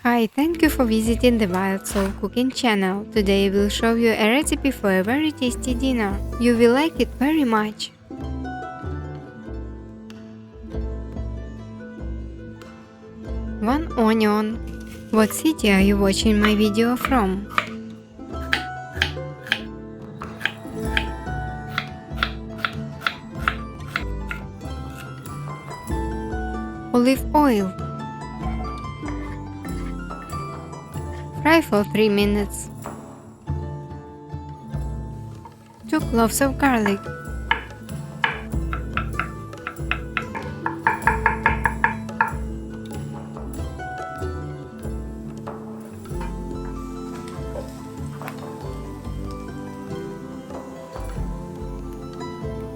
Hi, thank you for visiting the Wild Soul Cooking channel. Today we'll show you a recipe for a very tasty dinner. You will like it very much. 1 onion. What city are you watching my video from? Olive oil. Fry for 3 minutes. 2 cloves of garlic.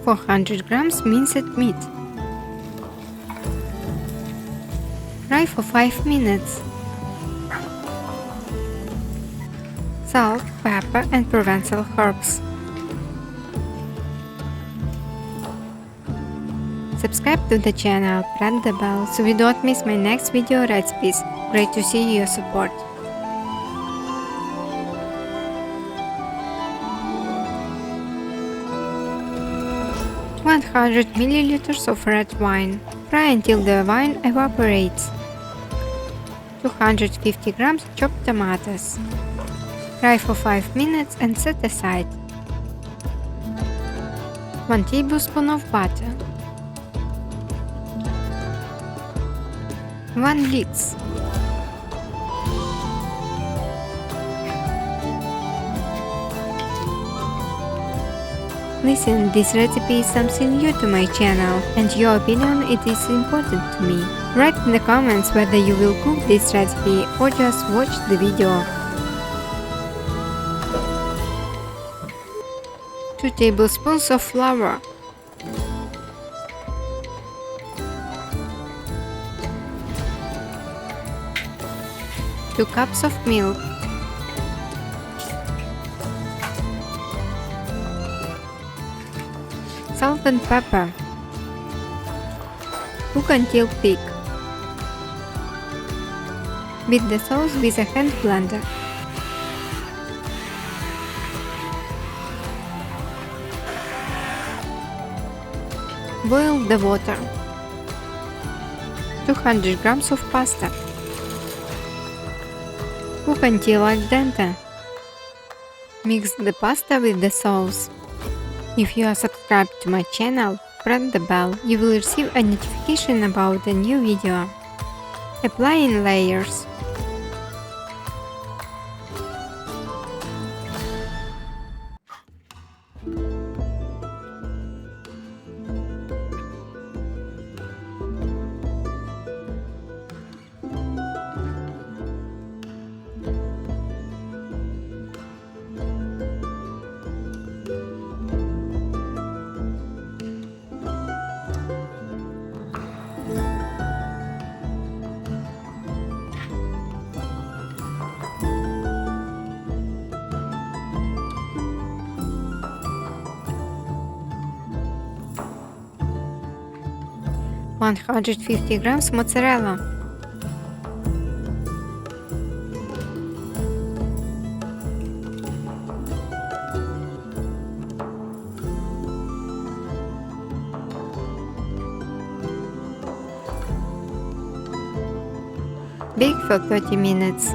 Four 400 grams minced meat. Fry for 5 minutes. Salt, pepper and Provençal herbs. Subscribe to the channel, press the bell so you don't miss my next video recipes. Great to see your support. One 100 milliliters of red wine. Fry until the wine evaporates. 250 grams chopped tomatoes. Fry for 5 minutes and set aside. 1 tablespoon of butter. 1 leeks. Listen, this recipe is something new to my channel, and your opinion it is important to me. Write in the comments whether you will cook this recipe or just watch the video. 2 tablespoons of flour. 2 cups of milk. Salt and pepper. Cook until thick. Beat the sauce with a hand blender. Boil the water. 200 grams of pasta. Cook until al dente. Mix the pasta with the sauce. If you are subscribed to my channel, press the bell, you will receive a notification about a new video. Apply in layers. One 150 grams mozzarella. Bake for 30 minutes.